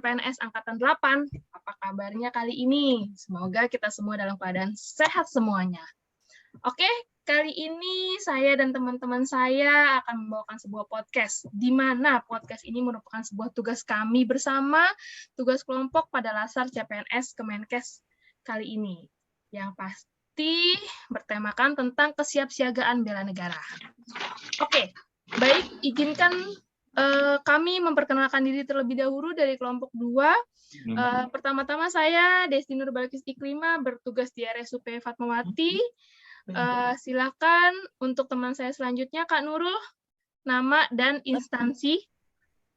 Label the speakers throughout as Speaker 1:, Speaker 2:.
Speaker 1: CPNS Angkatan 8. Apa kabarnya kali ini? Semoga kita semua dalam keadaan sehat semuanya. Oke, kali ini saya dan teman-teman saya akan membawakan sebuah podcast, di mana podcast ini merupakan sebuah tugas kami bersama, tugas kelompok pada Lasar CPNS Kemenkes kali ini, yang pasti bertemakan tentang kesiapsiagaan bela negara. Oke, baik, izinkan kami memperkenalkan diri terlebih dahulu dari kelompok 2. Pertama-tama saya Desti Nurbalkis Iklima, bertugas di RSUP Fatmawati. Silakan untuk teman saya selanjutnya, Kak Nurul, nama dan instansi.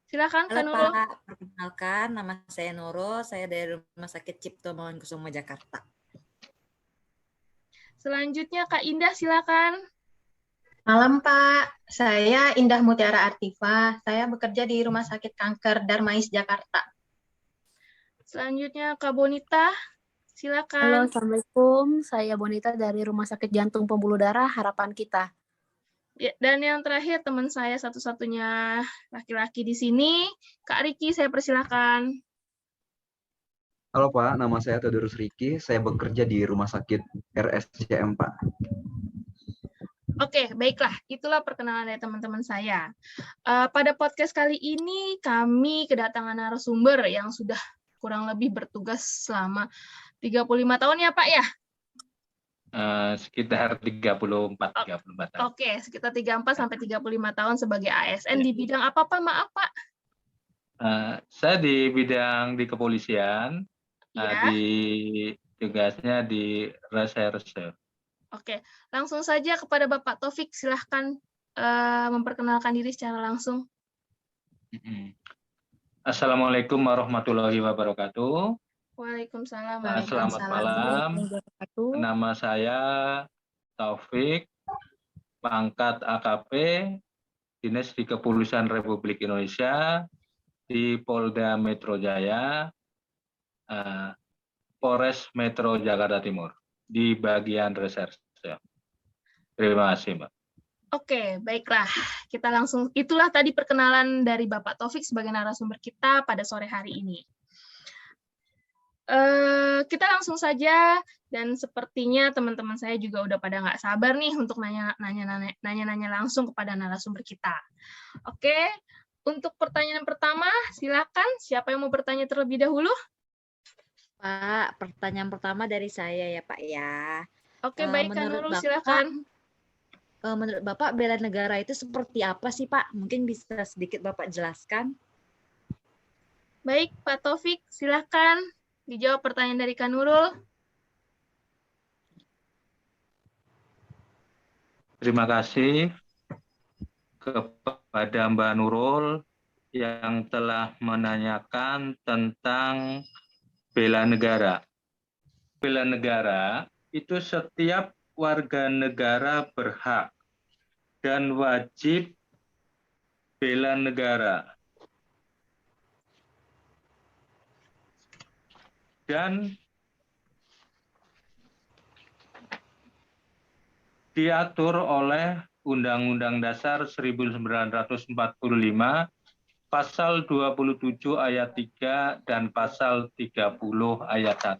Speaker 1: Silakan, Kak Nurul.
Speaker 2: Halo Pak, perkenalkan nama saya Nurul, saya dari Rumah Sakit Cipto Mangunkusumo Jakarta.
Speaker 1: Selanjutnya Kak Indah, silakan.
Speaker 3: Malam Pak, saya Indah Mutiara Artifa, saya bekerja di Rumah Sakit Kanker Darmais Jakarta.
Speaker 1: Selanjutnya Kak Bonita, silakan.
Speaker 4: Halo, Assalamualaikum. Saya Bonita dari Rumah Sakit Jantung Pembuluh Darah Harapan Kita.
Speaker 1: Ya, dan yang terakhir teman saya satu-satunya laki-laki di sini, Kak Riki, saya persilakan.
Speaker 5: Halo Pak, nama saya Theodorus Riki, saya bekerja di Rumah Sakit RSCM Pak.
Speaker 1: Oke, baiklah. Itulah perkenalan dari teman-teman saya. Pada podcast kali ini, kami kedatangan narasumber yang sudah kurang lebih bertugas selama 35 tahun ya, Pak ya?
Speaker 6: Sekitar 34 tahun.
Speaker 1: Oke, sekitar 34 sampai 35 tahun sebagai ASN di bidang apa, Pak? Maaf, Pak.
Speaker 6: Saya di bidang di kepolisian,
Speaker 1: Ya.
Speaker 6: di tugasnya di reserse.
Speaker 1: Oke, langsung saja kepada Bapak Taufik, silahkan memperkenalkan diri secara langsung.
Speaker 6: Assalamualaikum warahmatullahi wabarakatuh.
Speaker 1: Waalaikumsalam.
Speaker 6: Selamat malam. Nama saya Taufik, pangkat AKP, Dinas di Kepolisian Republik Indonesia di Polda Metro Jaya, Polres Metro Jakarta Timur, di bagian reserse. Terima kasih, Mbak.
Speaker 1: Oke, baiklah. Kita langsung, itulah tadi perkenalan dari Bapak Taufik sebagai narasumber kita pada sore hari ini. Kita langsung saja, dan sepertinya teman-teman saya juga udah pada nggak sabar nih untuk nanya-nanya langsung kepada narasumber kita. Oke, untuk pertanyaan pertama, silakan. Siapa yang mau bertanya terlebih dahulu?
Speaker 2: Pak, pertanyaan pertama dari saya ya Pak ya.
Speaker 1: Oke, baik Kak Nurul, silakan.
Speaker 2: Menurut Bapak, bela negara itu seperti apa sih Pak? Mungkin bisa sedikit Bapak jelaskan.
Speaker 1: Baik, Pak Taufik, silakan dijawab pertanyaan dari Kak Nurul.
Speaker 6: Terima kasih kepada Mbak Nurul yang telah menanyakan tentang bela negara. Bela negara itu setiap warga negara berhak dan wajib bela negara. Dan diatur oleh Undang-Undang Dasar 1945, Pasal 27 ayat 3 dan Pasal 30 ayat 1.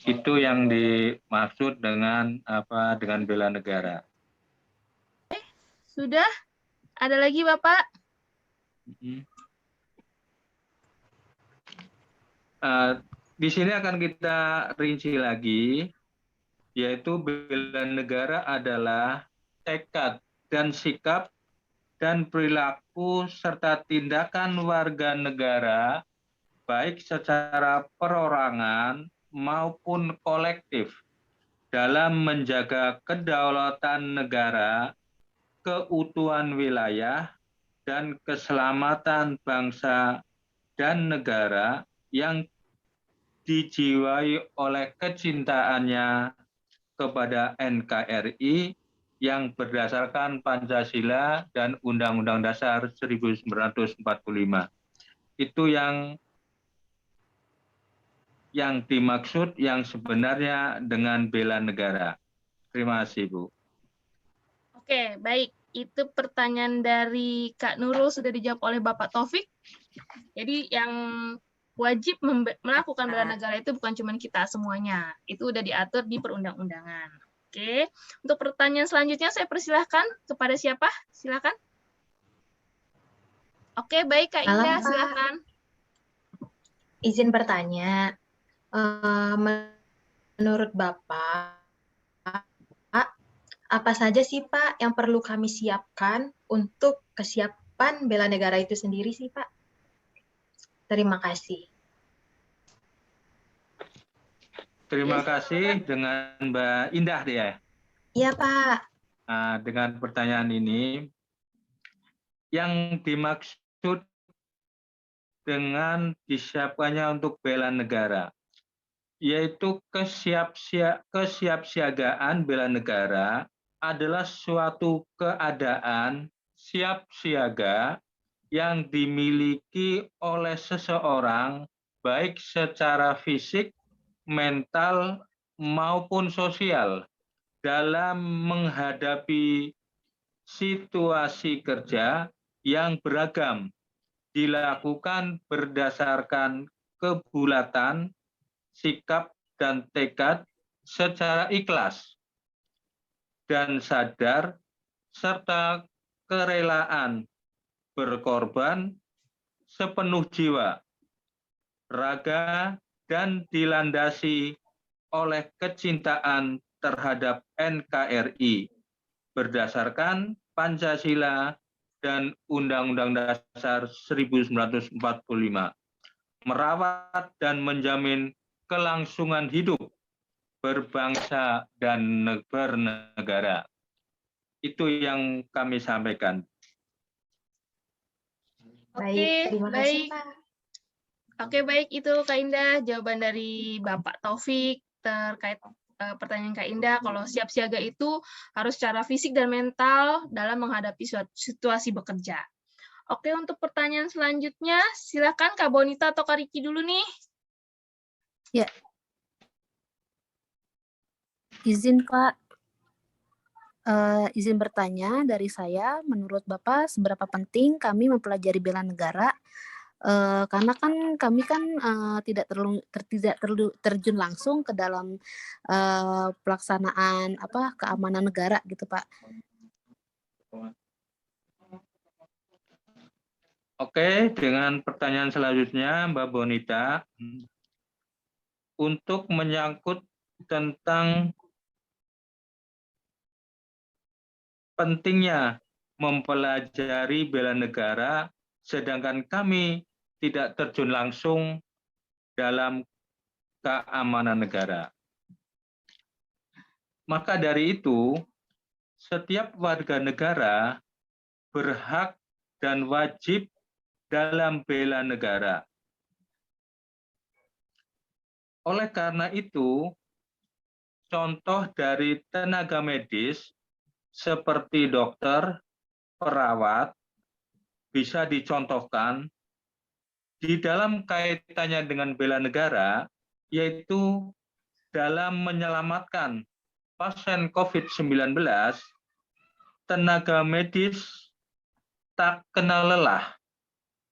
Speaker 6: Itu yang dimaksud dengan dengan bela negara.
Speaker 1: Sudah? Ada lagi, Bapak?
Speaker 6: Di sini akan kita rinci lagi, yaitu bela negara adalah tekad dan sikap dan perilaku serta tindakan warga negara, baik secara perorangan maupun kolektif, dalam menjaga kedaulatan negara, keutuhan wilayah, dan keselamatan bangsa dan negara yang dijiwai oleh kecintaannya kepada NKRI yang berdasarkan Pancasila dan Undang-Undang Dasar 1945. Itu yang dimaksud yang sebenarnya dengan bela negara. Terima kasih, Bu.
Speaker 1: Oke, baik. Itu pertanyaan dari Kak Nurul sudah dijawab oleh Bapak Taufik. Jadi yang wajib melakukan bela negara itu bukan cuma kita semuanya. Itu udah diatur di perundang-undangan. Oke. Untuk pertanyaan selanjutnya saya persilahkan kepada siapa? Silakan. Oke, baik Kak
Speaker 3: Malam,
Speaker 1: Indah,
Speaker 3: Pak.
Speaker 1: silakan.
Speaker 3: Izin bertanya, menurut Bapak, apa saja sih Pak yang perlu kami siapkan untuk kesiapan bela negara itu sendiri sih Pak? Terima kasih.
Speaker 6: Terima kasih dengan Mbak Indah deh ya.
Speaker 3: Iya Pak.
Speaker 6: Nah, dengan pertanyaan ini, yang dimaksud dengan disiapkannya untuk bela negara, yaitu kesiapsiagaan bela negara adalah suatu keadaan siap siaga yang dimiliki oleh seseorang baik secara fisik, mental, maupun sosial dalam menghadapi situasi kerja yang beragam, dilakukan berdasarkan kebulatan, sikap, dan tekad secara ikhlas dan sadar, serta kerelaan berkorban sepenuh jiwa, raga, dan dilandasi oleh kecintaan terhadap NKRI berdasarkan Pancasila dan Undang-Undang Dasar 1945, merawat dan menjamin kelangsungan hidup berbangsa dan bernegara. Itu yang kami sampaikan.
Speaker 3: Baik, terima kasih Pak.
Speaker 1: Oke, baik itu Kak Indah jawaban dari Bapak Taufik terkait pertanyaan Kak Indah. Kalau siap siaga itu harus secara fisik dan mental dalam menghadapi situasi bekerja. Oke, untuk pertanyaan selanjutnya silakan Kak Bonita atau Kak Riki dulu nih.
Speaker 4: Ya. Izin Pak, izin bertanya dari saya, menurut Bapak seberapa penting kami mempelajari bela negara? Karena kan kami kan tidak terjun langsung ke dalam pelaksanaan keamanan negara gitu Pak.
Speaker 6: Oke, dengan pertanyaan selanjutnya Mbak Bonita, untuk menyangkut tentang pentingnya mempelajari bela negara, sedangkan kami tidak terjun langsung dalam keamanan negara. Maka dari itu, setiap warga negara berhak dan wajib dalam bela negara. Oleh karena itu, contoh dari tenaga medis seperti dokter, perawat, bisa dicontohkan di dalam kaitannya dengan bela negara, yaitu dalam menyelamatkan pasien COVID-19, tenaga medis tak kenal lelah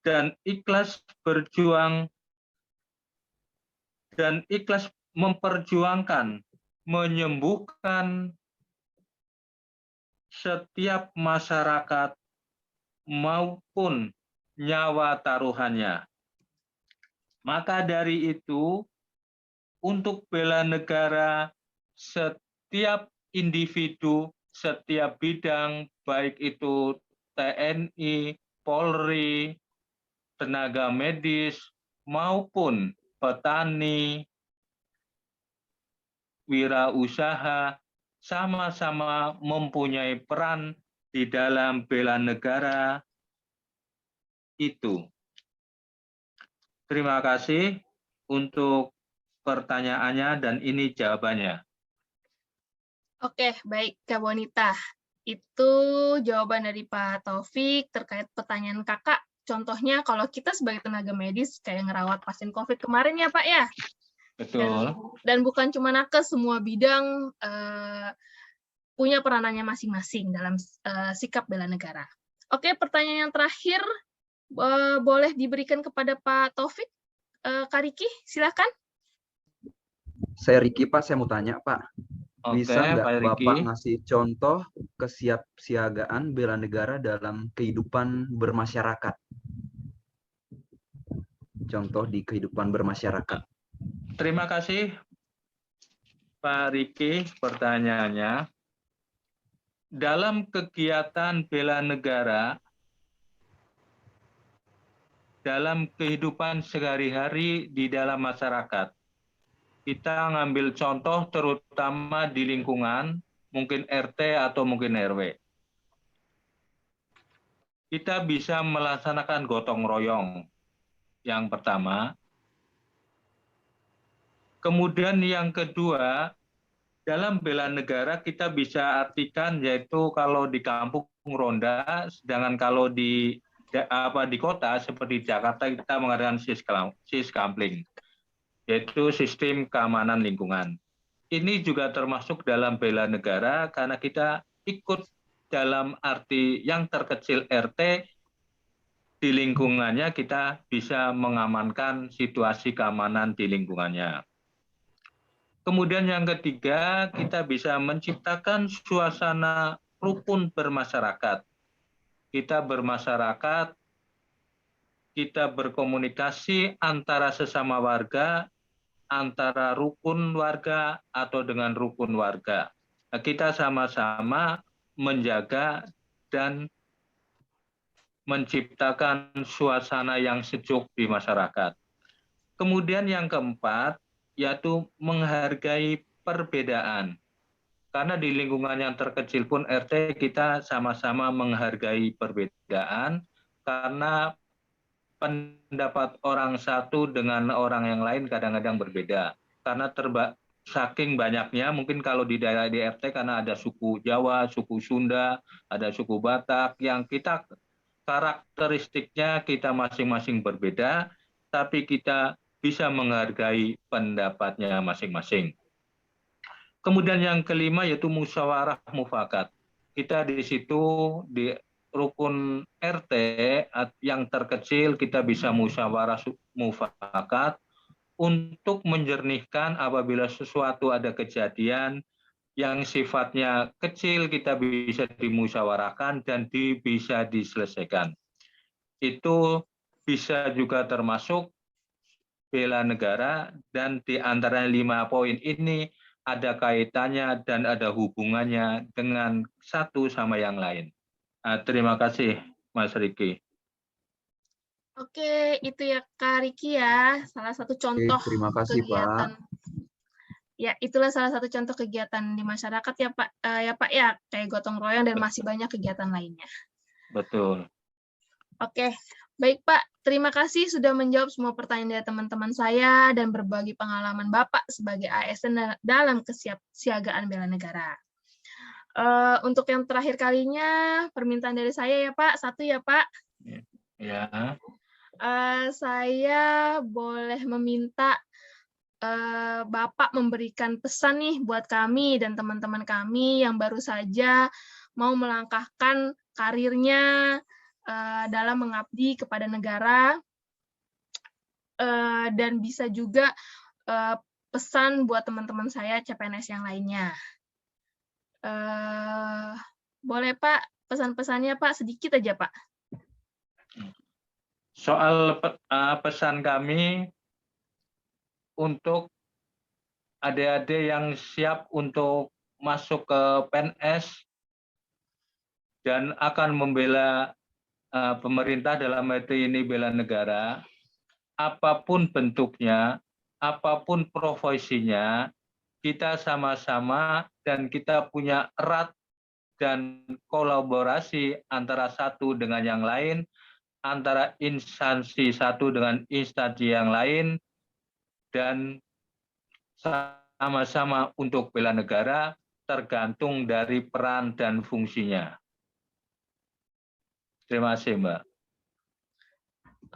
Speaker 6: dan ikhlas berjuang dan ikhlas memperjuangkan, menyembuhkan setiap masyarakat maupun nyawa taruhannya. Maka dari itu, untuk bela negara, setiap individu, setiap bidang, baik itu TNI, Polri, tenaga medis, maupun petani, wirausaha, sama-sama mempunyai peran di dalam bela negara itu. Terima kasih untuk pertanyaannya dan ini jawabannya.
Speaker 1: Oke, baik Kak Bonita. Itu jawaban dari Pak Taufik terkait pertanyaan Kakak. Contohnya kalau kita sebagai tenaga medis kayak ngerawat pasien COVID kemarin ya Pak ya.
Speaker 6: Betul.
Speaker 1: Dan bukan cuma nakes, semua bidang punya peranannya masing-masing dalam sikap bela negara. Oke, pertanyaan yang terakhir boleh diberikan kepada Pak Taufik. Kak Riki, silakan.
Speaker 5: Saya Riki, Pak. Saya mau tanya, Pak.
Speaker 6: Oke,
Speaker 5: Bisa nggak
Speaker 6: Pak
Speaker 5: Bapak
Speaker 6: Riki.
Speaker 5: ngasih contoh kesiapsiagaan bela negara dalam kehidupan bermasyarakat? Contoh di kehidupan bermasyarakat.
Speaker 6: Terima kasih, Pak Riki, pertanyaannya. Dalam kegiatan bela negara, dalam kehidupan sehari-hari di dalam masyarakat, kita ngambil contoh terutama di lingkungan, mungkin RT atau mungkin RW. Kita bisa melaksanakan gotong royong yang pertama. Kemudian yang kedua, dalam bela negara kita bisa artikan yaitu kalau di kampung ronda, sedangkan kalau di kota seperti Jakarta kita mengadakan siskampling, yaitu sistem keamanan lingkungan. Ini juga termasuk dalam bela negara karena kita ikut dalam arti yang terkecil RT, di lingkungannya kita bisa mengamankan situasi keamanan di lingkungannya. Kemudian yang ketiga, kita bisa menciptakan suasana rukun bermasyarakat. Kita bermasyarakat, kita berkomunikasi antara sesama warga, antara rukun warga atau dengan rukun warga. Nah, kita sama-sama menjaga dan menciptakan suasana yang sejuk di masyarakat. Kemudian yang keempat, yaitu menghargai perbedaan. Karena di lingkungan yang terkecil pun RT kita sama-sama menghargai perbedaan, karena pendapat orang satu dengan orang yang lain kadang-kadang berbeda. Karena saking banyaknya, mungkin kalau di daerah di RT karena ada suku Jawa, suku Sunda, ada suku Batak, yang kita karakteristiknya kita masing-masing berbeda, tapi kita bisa menghargai pendapatnya masing-masing. Kemudian yang kelima yaitu musyawarah mufakat. Kita di situ di rukun RT yang terkecil kita bisa musyawarah mufakat untuk menjernihkan apabila sesuatu ada kejadian yang sifatnya kecil kita bisa dimusyawarahkan dan bisa diselesaikan. Itu bisa juga termasuk bela negara, dan di antara 5 poin ini ada kaitannya dan ada hubungannya dengan satu sama yang lain. Terima kasih, Mas Riki.
Speaker 1: Oke, itu ya Kak Riki ya, salah satu contoh
Speaker 5: terima kasih,
Speaker 1: kegiatan.
Speaker 5: Pak.
Speaker 1: Ya, itulah salah satu contoh kegiatan di masyarakat ya Pak, ya, kayak gotong royong dan masih banyak kegiatan lainnya.
Speaker 6: Betul.
Speaker 1: Oke, baik Pak. Terima kasih sudah menjawab semua pertanyaan dari teman-teman saya dan berbagi pengalaman Bapak sebagai ASN dalam kesiapsiagaan bela negara. Untuk yang terakhir kalinya, permintaan dari saya ya Pak, satu ya Pak.
Speaker 6: Ya.
Speaker 1: Saya boleh meminta Bapak memberikan pesan nih buat kami dan teman-teman kami yang baru saja mau melangkahkan karirnya dalam mengabdi kepada negara, dan bisa juga pesan buat teman-teman saya CPNS yang lainnya. Boleh Pak, pesan-pesannya Pak, sedikit aja Pak.
Speaker 6: Soal pesan kami untuk adik-adik yang siap untuk masuk ke PNS dan akan membela pemerintah dalam arti ini bela negara, apapun bentuknya, apapun profesinya, kita sama-sama dan kita punya erat dan kolaborasi antara satu dengan yang lain, antara instansi satu dengan instansi yang lain, dan sama-sama untuk bela negara tergantung dari peran dan fungsinya. Terima kasih, Mbak.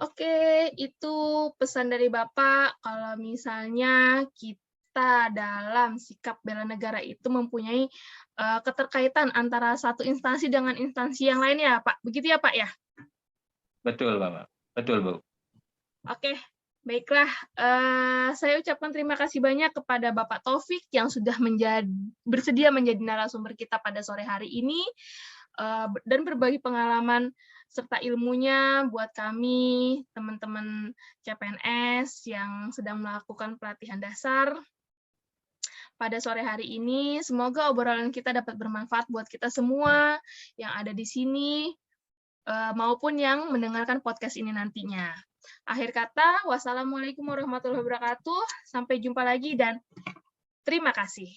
Speaker 1: Oke, itu pesan dari Bapak. Kalau misalnya kita dalam sikap bela negara itu mempunyai keterkaitan antara satu instansi dengan instansi yang lainnya, Pak. Begitu ya, Pak ya?
Speaker 6: Betul, Bapak. Betul, Bu.
Speaker 1: Oke, baiklah. Saya ucapkan terima kasih banyak kepada Bapak Taufik yang sudah bersedia menjadi narasumber kita pada sore hari ini dan berbagi pengalaman serta ilmunya buat kami, teman-teman CPNS yang sedang melakukan pelatihan dasar pada sore hari ini. Semoga obrolan kita dapat bermanfaat buat kita semua yang ada di sini maupun yang mendengarkan podcast ini nantinya. Akhir kata, wassalamualaikum warahmatullahi wabarakatuh. Sampai jumpa lagi dan terima kasih.